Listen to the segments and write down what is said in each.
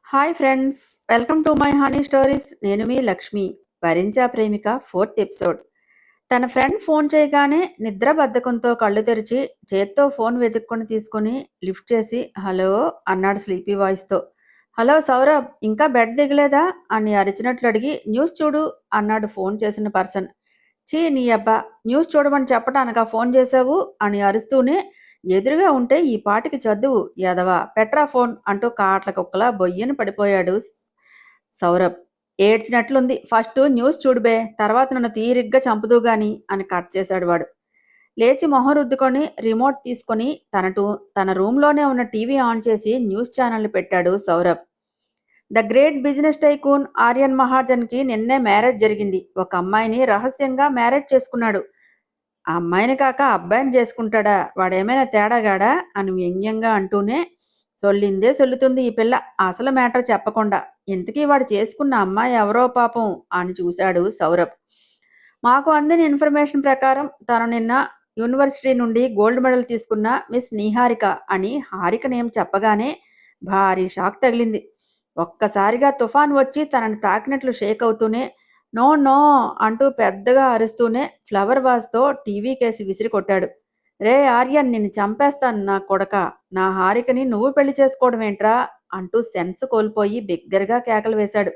Hi friends, welcome to my honey stories. నేను మీ Lakshmi. భరించా ప్రేమిక 4th episode. తన friend phone చేయగానే నిద్ర బద్ధకంతో కళ్ళు తెరిచి చేత్తో ఫోన్ వెతుక్కొని తీసుకుని లిఫ్ట్ చేసి హలో అన్నాడు స్లీపీ వాయిస్తో. హలో సౌరభ్, ఇంకా బెడ్ దిగలేదా అని అరిచినట్లు అడిగి న్యూస్ చూడు అన్నాడు ఫోన్ చేసిన పర్సన్. చీ నీ అబ్బా, న్యూస్ చూడమని చెప్పడానికా ఫోన్ చేశావు అని అరుస్తూనే ఎదురుగా ఉంటే ఈ పాటికి చదువు యదవా పెట్రా ఫోన్ అంటూ కాట్ల కుక్కలా బొయ్యని పడిపోయాడు సౌరభ్. ఏడ్చినట్లుంది. ఫస్ట్ న్యూస్ చూడుబే, తర్వాత నన్ను తీరిగ్గా చంపుదు గాని అని కట్ చేశాడు వాడు. లేచి మొహం రుద్దుకొని రిమోట్ తీసుకొని తన రూమ్లోనే ఉన్న టీవీ ఆన్ చేసి న్యూస్ ఛానల్ పెట్టాడు Saurabh. The great business tycoon Aryan మహాజన్కి నిన్నే మ్యారేజ్ జరిగింది. ఒక అమ్మాయిని రహస్యంగా మ్యారేజ్ చేసుకున్నాడు. ఆ అమ్మాయిని కాక అబ్బాయిని చేసుకుంటాడా? వాడేమైనా తేడాగాడా అని వ్యంగ్యంగా అంటూనే సొల్లిందే సొల్లుతుంది ఈ పిల్ల అసలు మ్యాటర్ చెప్పకుండా. ఇంతకీ వాడు చేసుకున్న అమ్మాయి ఎవరో పాపం అని చూశాడు సౌరభ్. మాకు అందిన ఇన్ఫర్మేషన్ ప్రకారం తను నిన్న యూనివర్సిటీ నుండి గోల్డ్ మెడల్ తీసుకున్న మిస్ నిహారిక అని హారిక నేమ్ చెప్పగానే భారీ షాక్ తగిలింది. ఒక్కసారిగా తుఫాన్ వచ్చి తనని తాకినట్లు షేక్ అవుతూనే నో నో అంటూ పెద్దగా అరుస్తూనే ఫ్లవర్ వాజ్తో టీవీ కేసి విసిరి కొట్టాడు. రే ఆర్యన్, నిన్ను చంపేస్తాను నా కొడక, నా హారికని నువ్వు పెళ్లి చేసుకోవడం ఏంట్రా అంటూ సెన్స్ కోల్పోయి బిగ్గరగా కేకలు వేశాడు.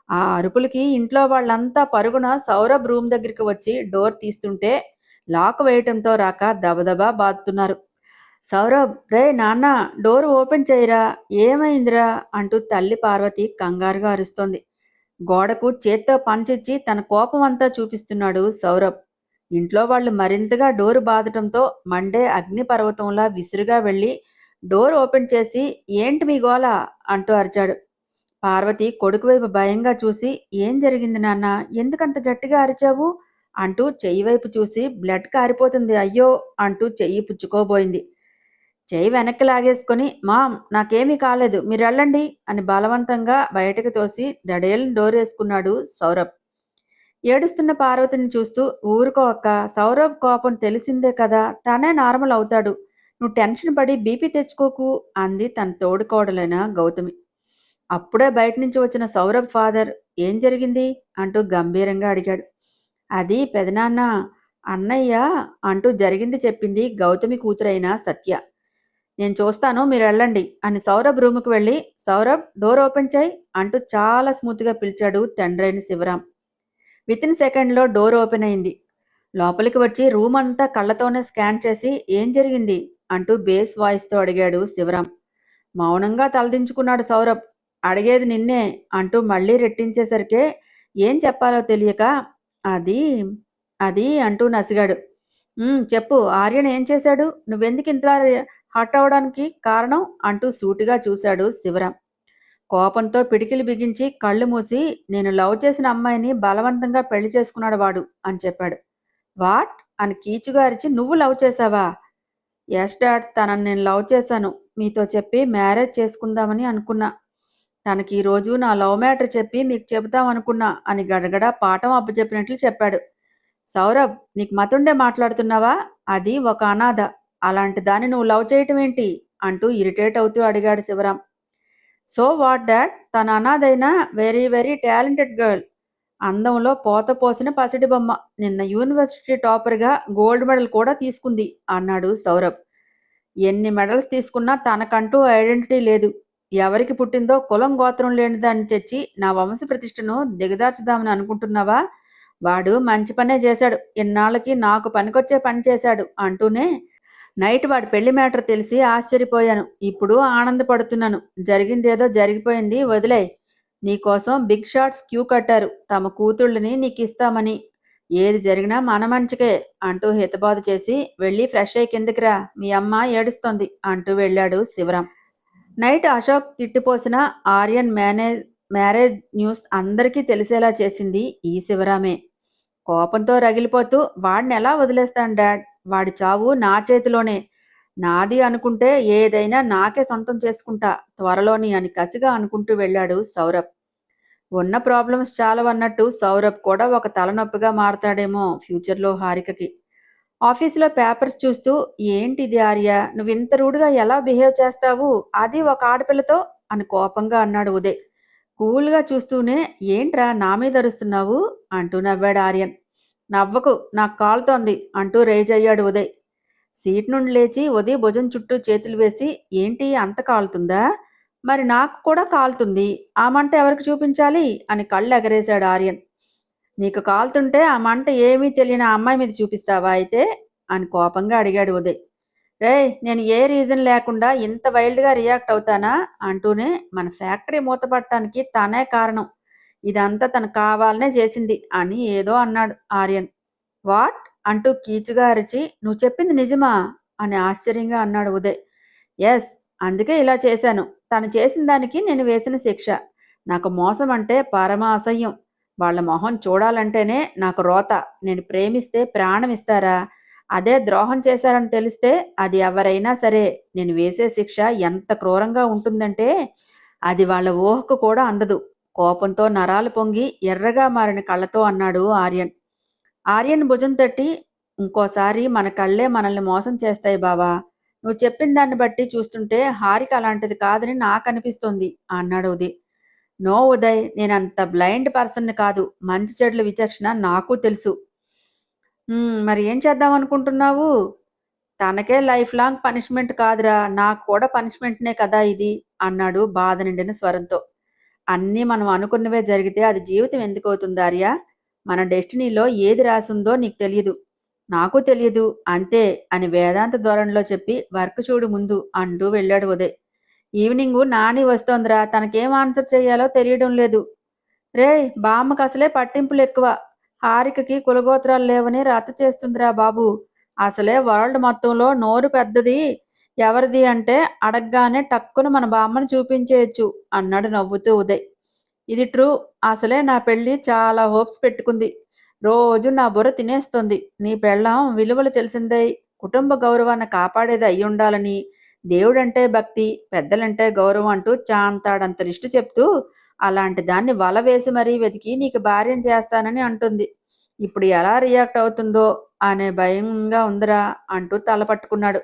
ఆ అరుపులకి ఇంట్లో వాళ్ళంతా పరుగున సౌరభ్ రూమ్ దగ్గరికి వచ్చి డోర్ తీస్తుంటే లాక్ వేయటంతో రాక దబదబా బాదుతున్నారు. సౌరభ్, రే నాన్న, డోర్ ఓపెన్ చేయరా, ఏమైందిరా అంటూ తల్లి పార్వతి కంగారుగా అరుస్తోంది. గోడకు చేత్తో పంచిచ్చి తన కోపం అంతా చూపిస్తున్నాడు సౌరభ్. ఇంట్లో వాళ్ళు మరింతగా డోరు బాదటంతో మండే అగ్నిపర్వతంలా విసురుగా వెళ్ళి డోర్ ఓపెన్ చేసి ఏంటి మీ గోల అంటూ అరిచాడు. పార్వతి కొడుకు వైపు భయంగా చూసి ఏం జరిగింది నాన్న, ఎందుకంత గట్టిగా అరిచావు అంటూ చెయ్యి వైపు చూసి బ్లడ్ కారిపోతుంది అయ్యో అంటూ చెయ్యి పుచ్చుకోబోయింది. చెయ్యి వెనక్కి లాగేసుకుని మామ్, నాకేమీ కాలేదు, మీరు వెళ్ళండి అని బలవంతంగా బయటకు తోసి దడేలను డోరేసుకున్నాడు సౌరభ్. ఏడుస్తున్న పార్వతిని చూస్తూ ఊరుకో అక్క, సౌరభ్ కోపం తెలిసిందే కదా, తనే నార్మల్ అవుతాడు, నువ్వు టెన్షన్ పడి బీపీ తెచ్చుకోకు అంది తన తోడుకోడలైన గౌతమి. అప్పుడే బయట నుంచి వచ్చిన సౌరభ్ ఫాదర్ ఏం జరిగింది అంటూ గంభీరంగా అడిగాడు. అది పెదనాన్న, అన్నయ్య అంటూ జరిగింది చెప్పింది గౌతమి కూతురైన సత్య. నేను చూస్తాను, మీరు వెళ్ళండి అని సౌరభ్ రూముకు వెళ్ళి సౌరభ్ డోర్ ఓపెన్ చేయి అంటూ చాలా స్మూత్గా పిలిచాడు తండ్రైన శివరాం. వితిన్ సెకండ్లో డోర్ ఓపెన్ అయింది. లోపలికి వచ్చి రూమ్ అంతా కళ్ళతోనే స్కాన్ చేసి ఏం జరిగింది అంటూ బేస్ వాయిస్తో అడిగాడు శివరాం. మౌనంగా తలదించుకున్నాడు సౌరభ్. అడిగేది నిన్నే అంటూ మళ్ళీ రెట్టించేసరికే ఏం చెప్పాలో తెలియక అది అది అంటూ నసిగాడు. చెప్పు, ఆర్యన్ ఏం చేశాడు, నువ్వెందుకు ఇంతలా హర్ట్ అవడానికి కారణం అంటూ సూటిగా చూశాడు శివరాం. కోపంతో పిడికిలి బిగించి కళ్ళు మూసి నేను లవ్ చేసిన అమ్మాయిని బలవంతంగా పెళ్లి చేసుకున్నాడు వాడు అని చెప్పాడు. వాట్ అని కీచుగా అరిచి నువ్వు లవ్ చేశావా? ఎస్ డాడ్, తనని నేను లవ్ చేశాను, మీతో చెప్పి మ్యారేజ్ చేసుకుందామని అనుకున్నా. తనకి ఈరోజు నా లవ్ మ్యాటర్ చెప్పి మీకు చెబుతామనుకున్నా అని గడగడ పాఠం అప్పచెప్పినట్లు చెప్పాడు. సౌరభ్, నీకు మతుండే మాట్లాడుతున్నావా? అది ఒక అనాథ, అలాంటి దాన్ని నువ్వు లవ్ చేయటం ఏంటి అంటూ ఇరిటేట్ అవుతూ అడిగాడు శివరాం. సో వాట్ డాడ్, తన అనాథైన వెరీ వెరీ టాలెంటెడ్ గర్ల్, అందంలో పోత పోసిన పసిడి బొమ్మ, నిన్న యూనివర్సిటీ టాపర్గా గోల్డ్ మెడల్ కూడా తీసుకుంది అన్నాడు సౌరభ్. ఎన్ని మెడల్స్ తీసుకున్నా తనకంటూ ఐడెంటిటీ లేదు. ఎవరికి పుట్టిందో కులం గోత్రం లేని దాన్ని తెచ్చి నా వంశ ప్రతిష్టను దిగదార్చుదామని అనుకుంటున్నావా? వాడు మంచి పనే చేశాడు, ఇన్నాళ్ళకి నాకు పనికొచ్చే పని చేశాడు అంటూనే నైట్ వాడి పెళ్లి మ్యాటర్ తెలిసి ఆశ్చర్యపోయాను, ఇప్పుడు ఆనందపడుతున్నాను. జరిగిందేదో జరిగిపోయింది, వదిలేయ్. నీకోసం బిగ్ షాట్స్ క్యూ కట్టారు, తమ కూతుళ్ళని నీకు ఇస్తామని. ఏది జరిగినా మన మంచికే అంటూ హితబాధ చేసి వెళ్ళి ఫ్రెష్ అయ్యి కిందకిరా, మీ అమ్మ ఏడుస్తోంది అంటూ వెళ్ళాడు శివరాం. నైట్ అశోక్ తిట్టిపోసిన ఆర్యన్ మ్యారేజ్ న్యూస్ అందరికీ తెలిసేలా చేసింది ఈ శివరామే. కోపంతో రగిలిపోతూ వాడిని ఎలా వదిలేస్తాను డాడ్, వాడి చావు నా చేతిలోనే, నాది అనుకుంటే ఏదైనా నాకే సొంతం చేసుకుంటా త్వరలోని అని కసిగా అనుకుంటూ వెళ్ళాడు సౌరభ్. ఉన్న ప్రాబ్లమ్స్ చాలవన్నట్టు సౌరభ్ కూడా ఒక తలనొప్పిగా మారతాడేమో ఫ్యూచర్లో హారికకి. ఆఫీసులో పేపర్స్ చూస్తూ ఏంటిది ఆర్య, నువ్వు ఇంత రూడ్గా ఎలా బిహేవ్ చేస్తావు, అది ఒక ఆడపిల్లతో అని కోపంగా అన్నాడు ఉదయ్. కూల్గా చూస్తూనే ఏంట్రా నా మీద అరుస్తున్నావు అంటూ నవ్వాడు ఆర్యన్. నవ్వకు, నాకు కాలుతోంది అంటూ రేజ్ అయ్యాడు ఉదయ్. సీట్ నుండి లేచి ఉదయ్ భుజం చుట్టూ చేతులు వేసి, ఏంటి అంత కాలుతుందా? మరి నాకు కూడా కాలుతుంది. ఆ మంట ఎవరికి చూపించాలి అని కళ్ళు ఎగరేశాడు ఆర్యన్. నీకు కాలుతుంటే ఆ మంట ఏమీ తెలియని ఆ అమ్మాయి మీద చూపిస్తావా అయితే అని కోపంగా అడిగాడు ఉదయ్. రేయ్, నేను ఏ రీజన్ లేకుండా ఇంత వైల్డ్గా రియాక్ట్ అవుతానా అంటూనే మన ఫ్యాక్టరీ మూతపడటానికి తనే కారణం, ఇదంతా తను కావాలనే చేసింది అని ఏదో అన్నాడు ఆర్యన్. వాట్ అంటూ కీచుగా అరిచి, నువ్వు చెప్పింది నిజమా అని ఆశ్చర్యంగా అన్నాడు ఉదయ్. ఎస్, అందుకే ఇలా చేశాను. తను చేసిన దానికి నేను వేసిన శిక్ష. నాకు మోసం అంటే పరమ అసహ్యం. వాళ్ళ మొహం చూడాలంటేనే నాకు రోత. నేను ప్రేమిస్తే ప్రాణం ఇస్తారా? అదే ద్రోహం చేశారని తెలిస్తే అది ఎవరైనా సరే నేను వేసే శిక్ష ఎంత క్రూరంగా ఉంటుందంటే అది వాళ్ళ ఊహకు కూడా అందదు. కోపంతో నరాలు పొంగి ఎర్రగా మారిన కళ్ళతో అన్నాడు ఆర్యన్. ఆర్యన్ భుజం తట్టి, ఇంకోసారి మన కళ్ళే మనల్ని మోసం చేస్తాయి బావా. నువ్వు చెప్పిన దాన్ని బట్టి చూస్తుంటే హారిక అలాంటిది కాదని నాకు అనిపిస్తోంది అన్నాడు ఉదయ్. నో ఉదయ్, నేనంత బ్లైండ్ పర్సన్ కాదు. మంచి చెడుల విచక్షణ నాకు తెలుసు. మరి ఏం చేద్దాం అనుకుంటున్నావు? తనకే లైఫ్ లాంగ్ పనిష్మెంట్ కాదురా, నాకు కూడా పనిష్మెంట్నే కదా ఇది అన్నాడు బాధ నిండిన స్వరంతో. అన్నీ మనం అనుకున్నవే జరిగితే అది జీవితం ఎందుకు అవుతుంది ఆర్య? మన డెస్టినీలో ఏది రాసుందో నీకు తెలియదు, నాకు తెలియదు అంతే అని వేదాంత ధోరణిలో చెప్పి వర్క్ చూడు ముందు అంటూ వెళ్ళాడు ఉదయ్. ఈవినింగు నాని వస్తోందిరా, తనకేం ఆన్సర్ చెయ్యాలో తెలియడం లేదు. రేయ్, బామ్మకు అసలే పట్టింపులు ఎక్కువ. హారికకి కులగోత్రాలు లేవని రచ్చ చేస్తుందిరా బాబు. అసలే వరల్డ్ మొత్తంలో నోరు పెద్దది ఎవరిది అంటే అడగ్గానే టక్కున మన బామ్మను చూపించేయచ్చు అన్నాడు నవ్వుతూ ఉదయ్. ఇది ట్రూ. అసలే నా పెళ్లి చాలా హోప్స్ పెట్టుకుంది. రోజు నా బుర్ర తినేస్తోంది. నీ పెళ్ళాం విలువలు తెలిసిందై కుటుంబ గౌరవాన్ని కాపాడేది అయ్యుండాలని, దేవుడంటే భక్తి, పెద్దలంటే గౌరవం అంటూ చాంతాడంత లిస్టు చెప్తూ అలాంటి దాన్ని వల వేసి మరీ వెతికి నీకు భార్యను చేస్తానని అంటుంది. ఇప్పుడు ఎలా రియాక్ట్ అవుతుందో అనే భయంగా ఉందిరా అంటూ తల పట్టుకున్నాడు.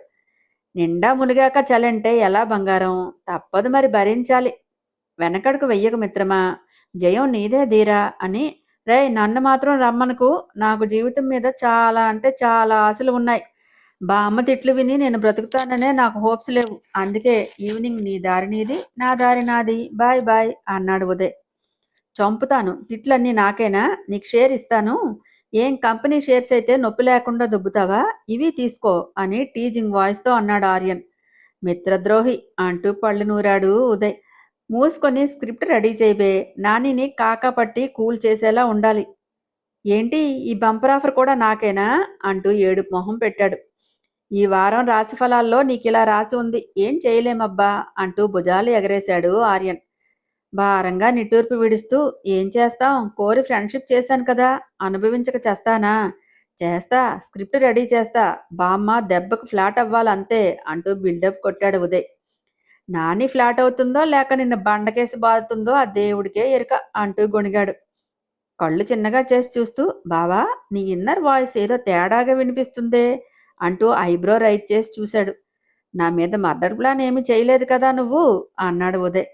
నిండా మునిగాక చలంటే ఎలా బంగారం? తప్పదు మరి భరించాలి. వెనకడుకు వెయ్యకు మిత్రమా, జయం నీదే ధీరా అని. రేయ్, నన్ను మాత్రం రమ్మనకు. నాకు జీవితం మీద చాలా అంటే చాలా ఆశలు ఉన్నాయి. బామ్మ తిట్లు విని నేను బ్రతుకుతాననే నాకు హోప్స్ లేవు. అందుకే ఈవినింగ్ నీ దారి నీది, నా దారి నాది. బాయ్ బాయ్ అన్నాడు ఉదయ్. చంపుతాను. తిట్లన్నీ నాకేనా? నీకు షేర్ ఇస్తాను. ఏం కంపెనీ షేర్స్ అయితే నొప్పి లేకుండా దొబ్బుతావా? ఇవి తీసుకో అని టీజింగ్ వాయిస్తో అన్నాడు ఆర్యన్. మిత్రద్రోహి అంటూ పళ్ళు నూరాడు ఉదయ్. మూసుకొని స్క్రిప్ట్ రెడీ చేయబే. నానిని కాకాపట్టి కూల్ చేసేలా ఉండాలి. ఏంటి ఈ బంపర్ ఆఫర్ కూడా నాకేనా అంటూ ఏడుపు మొహం పెట్టాడు. ఈ వారం రాశిఫలాల్లో నీకిలా రాసి ఉంది, ఏం చేయలేమబ్బా అంటూ భుజాలు ఎగరేశాడు ఆర్యన్. భారంగా నిట్టూర్పు విడుస్తూ, ఏం చేస్తాం, కోరి ఫ్రెండ్షిప్ చేశాను కదా, అనుభవించక చేస్తానా? చేస్తా, స్క్రిప్ట్ రెడీ చేస్తా, బామ్మ దెబ్బకు ఫ్లాట్ అవ్వాలంతే అంటూ బిల్డప్ కొట్టాడు ఉదయ్. నాని ఫ్లాట్ అవుతుందో లేక నిన్న బండకేసి బాదుతుందో ఆ దేవుడికే ఎరుక అంటూ గొణిగాడు. కళ్ళు చిన్నగా చేసి చూస్తూ, బావా, నీ ఇన్నర్ వాయిస్ ఏదో తేడాగా వినిపిస్తుందే అంటూ ఐబ్రో రైట్ చేసి చూశాడు. నా మీద మర్డర్ ప్లాన్ ఏమీ చేయలేదు కదా నువ్వు అన్నాడు ఉదయ్.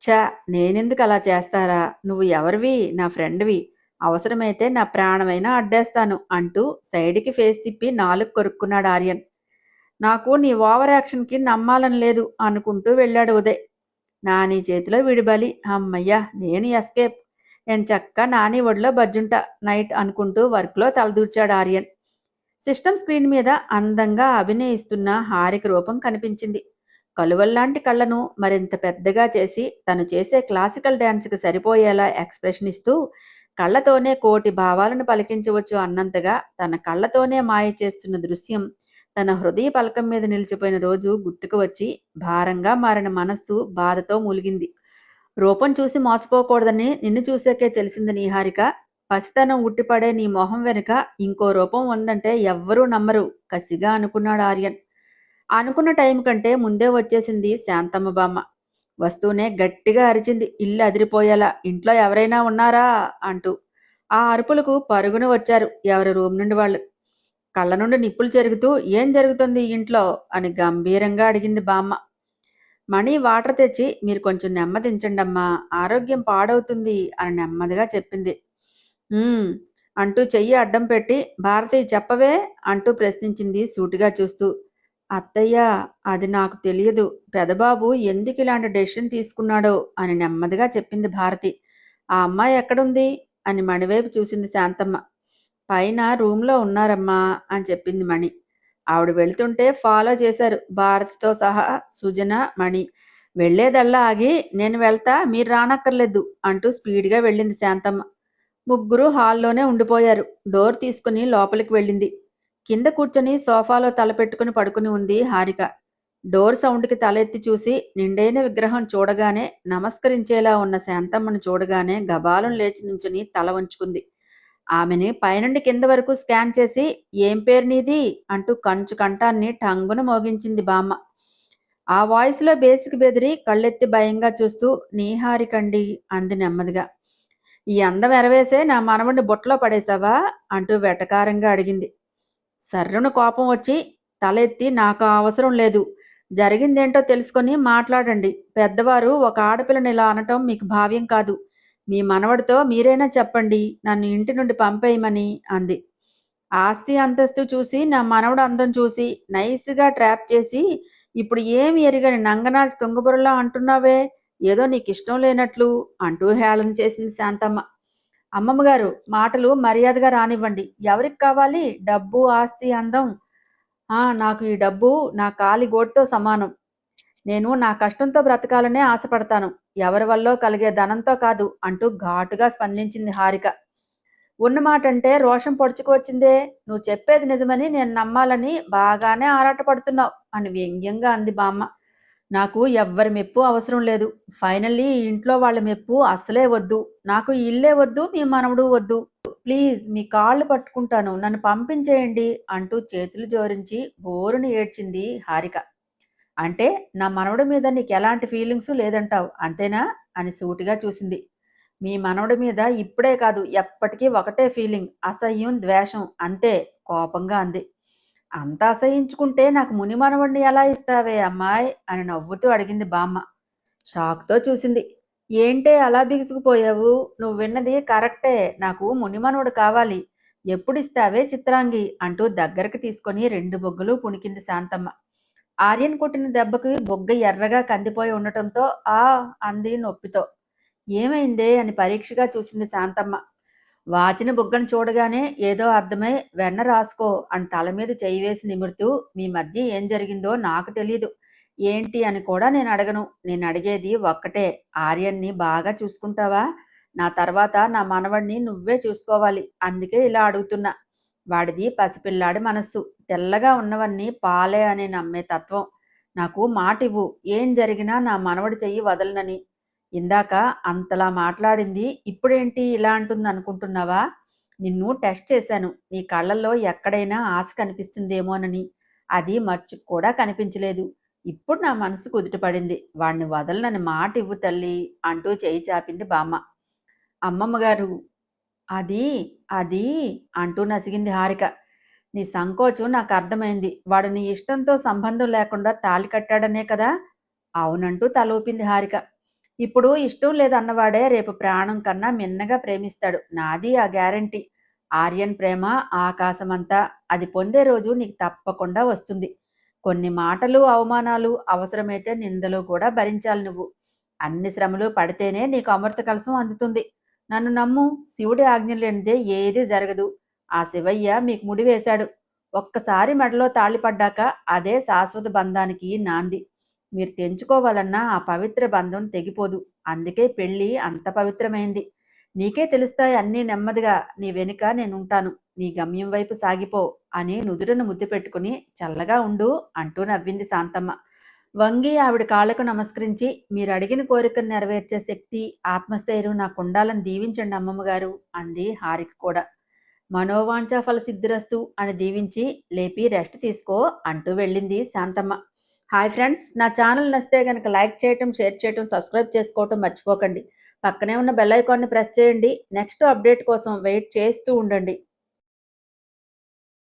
ఛా, నేనెందుకు అలా చేస్తారా? నువ్వు ఎవరివి? నా ఫ్రెండ్వి. అవసరమైతే నా ప్రాణమైనా అడ్డేస్తాను అంటూ సైడ్కి ఫేస్ తిప్పి నాలుగు కొరుక్కున్నాడు ఆర్యన్. నాకు నీ ఓవర్ యాక్షన్కి నమ్మాలని లేదు అనుకుంటూ వెళ్ళాడు ఉదయ్. నాని చేతిలో వీడి బలి. అమ్మయ్యా, నేను ఎస్కేప్. నేను చక్క నాని ఒడిలో బజ్జుంటా నైట్ అనుకుంటూ వర్క్లో తలదూర్చాడు ఆర్యన్. సిస్టమ్ స్క్రీన్ మీద అందంగా అభినయిస్తున్న హారిక రూపం కనిపించింది. కలువల్లాంటి కళ్ళను మరింత పెద్దగా చేసి తను చేసే క్లాసికల్ డ్యాన్స్కి సరిపోయేలా ఎక్స్ప్రెషన్ ఇస్తూ కళ్ళతోనే కోటి భావాలను పలికించవచ్చు అన్నంతగా తన కళ్ళతోనే మాయ చేస్తున్న దృశ్యం తన హృదయ పలకం మీద నిలిచిపోయిన రోజు గుర్తుకు వచ్చి భారంగా మారిన మనస్సు బాధతో మూలిగింది. రూపం చూసి మోసపోకూడదని నిన్ను చూసాకే తెలిసింది నీహారిక. పసితనం ఉట్టిపడే నీ మొహం వెనుక ఇంకో రూపం ఉందంటే ఎవ్వరూ నమ్మరు కసిగా అనుకున్నాడు ఆర్యన్. అనుకున్న టైం కంటే ముందే వచ్చేసింది శాంతమ్మ బామ్మ. వస్తూనే గట్టిగా అరిచింది ఇల్లు అదిరిపోయేలా, ఇంట్లో ఎవరైనా ఉన్నారా అంటూ. ఆ అరుపులకు పరుగున వచ్చారు ఎవరి రూమ్ నుండి వాళ్ళు. కళ్ళ నుండి నిప్పులు చెరుగుతూ, ఏం జరుగుతుంది ఇంట్లో అని గంభీరంగా అడిగింది బామ్మ. మణి వాటర్ తెచ్చి మీరు కొంచెం నెమ్మదించండమ్మా, ఆరోగ్యం పాడవుతుంది అని నెమ్మదిగా చెప్పింది. అంటూ చెయ్యి అడ్డం పెట్టి భారతి చెప్పవే అంటూ ప్రశ్నించింది సూటిగా చూస్తూ. అత్తయ్య, అది నాకు తెలియదు. పెదబాబు ఎందుకు ఇలాంటి డెసిషన్ తీసుకున్నాడో అని నెమ్మదిగా చెప్పింది భారతి. ఆ అమ్మాయి ఎక్కడుంది అని మణివైపు చూసింది శాంతమ్మ. పైన రూమ్లో ఉన్నారమ్మా అని చెప్పింది మణి. ఆవిడ వెళుతుంటే ఫాలో చేశారు భారతితో సహా సుజన, మణి. వెళ్లేదల్లా ఆగి నేను వెళ్తా, మీరు రానక్కర్లేదు అంటూ స్పీడ్గా వెళ్ళింది శాంతమ్మ. ముగ్గురు హాల్లోనే ఉండిపోయారు. డోర్ తీసుకుని లోపలికి వెళ్ళింది. కింద కూర్చొని సోఫాలో తలపెట్టుకుని పడుకుని ఉంది హారిక. డోర్ సౌండ్కి తలెత్తి చూసి నిండైన విగ్రహం చూడగానే, నమస్కరించేలా ఉన్న శాంతమ్మను చూడగానే గబాలం లేచి నుంచుని తల వంచుకుంది. ఆమెని పైనుండి కింద వరకు స్కాన్ చేసి ఏం పేరు నీది అంటూ కంచు కంఠాన్ని టంగున మోగించింది బామ్మ. ఆ వాయిస్లో బేసికి బెదిరి కళ్ళెత్తి భయంగా చూస్తూ నీ హారికండి అంది నెమ్మదిగా. ఈ అందం ఎరవేసే నా మనవడిని బుట్టలో పడేశావా అంటూ వెటకారంగా అడిగింది. సర్రున కోపం వచ్చి తల ఎత్తి నాకు అవసరం లేదు, జరిగిందేంటో తెలుసుకొని మాట్లాడండి. పెద్దవారు ఒక ఆడపిల్లని ఇలా అనటం మీకు భావ్యం కాదు. మీ మనవడితో మీరైనా చెప్పండి, నన్ను ఇంటి నుండి పంపేయమని అంది. ఆస్తి అంతస్తు చూసి నా మనవడు అందం చూసి నైస్గా ట్రాప్ చేసి ఇప్పుడు ఏమి ఎరగని నంగనాచి తుంగబురలా అంటున్నావే, ఏదో నీకు ఇష్టం లేనట్లు అంటూ హేళన చేసింది శాంతమ్మ. అమ్మమ్మగారు, మాటలు మర్యాదగా రానివ్వండి. ఎవరికి కావాలి డబ్బు, ఆస్తి, అందం? నాకు ఈ డబ్బు నా కాలి గోటితో సమానం. నేను నా కష్టంతో బ్రతకాలనే ఆశపడతాను, ఎవరి వల్ల కలిగే ధనంతో కాదు అంటూ ఘాటుగా స్పందించింది హారిక. ఉన్నమాటంటే రోషం పొడుచుకొచ్చిందే, నువ్వు చెప్పేది నిజమని నేను నమ్మాలని బాగానే ఆరాటపడుతున్నావు అని వ్యంగ్యంగా అంది బామ్మ. నాకు ఎవ్వరి మెప్పు అవసరం లేదు. ఫైనల్లీ ఈ ఇంట్లో వాళ్ళ మెప్పు అస్సలే వద్దు. నాకు ఈ ఇల్లే వద్దు, మీ మనవడు వద్దు. ప్లీజ్ మీ కాళ్ళు పట్టుకుంటాను, నన్ను పంపించేయండి అంటూ చేతులు జోరించి బోరుని ఏడ్చింది హారిక. అంటే నా మనవడి మీద నీకు ఎలాంటి ఫీలింగ్స్ లేదంటావు అంతేనా అని సూటిగా చూసింది. మీ మనవడి మీద ఇప్పుడే కాదు ఎప్పటికీ ఒకటే ఫీలింగ్, అసహ్యం, ద్వేషం అంతే కోపంగా అంది. అంత అసహించుకుంటే నాకు ముని మనవడిని ఎలా ఇస్తావే అమ్మాయి అని నవ్వుతూ అడిగింది బామ్మ. షాక్తో చూసింది. ఏంటే అలా బిగుసుకుపోయావు, నువ్వు విన్నది కరెక్టే, నాకు మునిమనుడు కావాలి. ఎప్పుడిస్తావే చిత్రాంగి అంటూ దగ్గరకు తీసుకొని 2 బొగ్గలు పుణికింది శాంతమ్మ. ఆర్యన్ కొట్టిన దెబ్బకి బొగ్గ ఎర్రగా కందిపోయి ఉండటంతో ఆ అంది నొప్పితో. ఏమైందే అని పరీక్షగా చూసింది శాంతమ్మ. వాచిన బుగ్గను చూడగానే ఏదో అర్థమై వెన్న రాసుకో అని తల మీద చెయ్యి వేసి నిమురుతూ మీ మధ్య ఏం జరిగిందో నాకు తెలీదు, ఏంటి అని కూడా నేను అడగను. నేను అడిగేది ఒక్కటే, ఆర్యన్ని బాగా చూసుకుంటావా? నా తర్వాత నా మనవడిని నువ్వే చూసుకోవాలి, అందుకే ఇలా అడుగుతున్నా. వాడిది పసిపిల్లాడి మనస్సు, తెల్లగా ఉన్నవన్నీ పాలే అని నమ్మే తత్వం. నాకు మాట ఇవ్వు, ఏం జరిగినా నా మనవడి చెయ్యి వదలనని. ఇందాక అంతలా మాట్లాడింది ఇప్పుడేంటి ఇలా అంటుంది అనుకుంటున్నావా? నిన్ను టెస్ట్ చేశాను, నీ కళ్ళల్లో ఎక్కడైనా ఆశ కనిపిస్తుందేమోనని. అది మచ్చుకు కూడా కనిపించలేదు. ఇప్పుడు నా మనసు కుదుటపడింది, వాణ్ణి వదలనని మాట ఇవ్వు తల్లి అంటూ చేయి చాపింది బామ్మ. అమ్మమ్మగారు, అది అది అంటూ నసిగింది హారిక. నీ సంకోచం నాకు అర్థమైంది. వాడు నీ ఇష్టంతో సంబంధం లేకుండా తాళి కట్టాడనే కదా? అవునంటూ తలూపింది హారిక. ఇప్పుడు ఇష్టం లేదన్నవాడే రేపు ప్రాణం కన్నా మిన్నగా ప్రేమిస్తాడు, నాది ఆ గ్యారంటీ. ఆర్యన్ ప్రేమ ఆకాశమంతా, అది పొందే రోజు నీకు తప్పకుండా వస్తుంది. కొన్ని మాటలు, అవమానాలు, అవసరమైతే నిందలు కూడా భరించాలి నువ్వు. అన్ని శ్రమలు పడితేనే నీకు అమృత కలశం అందుతుంది. నన్ను నమ్ము, శివుడి ఆజ్ఞ లేనిదే ఏదీ జరగదు. ఆ శివయ్య మీకు ముడి వేశాడు. ఒక్కసారి మెడలో తాళి పడ్డాక అదే శాశ్వత బంధానికి నాంది. మీరు తెంచుకోవాలన్నా ఆ పవిత్ర బంధం తెగిపోదు. అందుకే పెళ్ళి అంత పవిత్రమైంది. నీకే తెలుస్తాయి అన్నీ నెమ్మదిగా. నీ వెనుక నేనుంటాను. నీ గమ్యం వైపు సాగిపో అని నుదురును ముద్దు పెట్టుకుని చల్లగా ఉండు అంటూ నవ్వింది శాంతమ్మ. వంగి ఆవిడ కాళ్ళకు నమస్కరించి మీరు అడిగిన కోరికను నెరవేర్చే శక్తి, ఆత్మస్థైర్యం నాకు ఉండాలని దీవించండి అమ్మమ్మగారు అంది హారిక కూడా. మనోవాంఛ ఫలసిద్ధిరస్తు అని దీవించి లేపి రెస్ట్ తీసుకో అంటూ వెళ్ళింది శాంతమ్మ. హాయ్ ఫ్రెండ్స్, నా ఛానల్ నచ్చితే కనుక లైక్ చేయటం, షేర్ చేయటం, సబ్స్క్రైబ్ చేసుకోవటం మర్చిపోకండి. పక్కనే ఉన్న బెల్ ఐకాన్ని ప్రెస్ చేయండి. నెక్స్ట్ అప్డేట్ కోసం వెయిట్ చేస్తూ ఉండండి.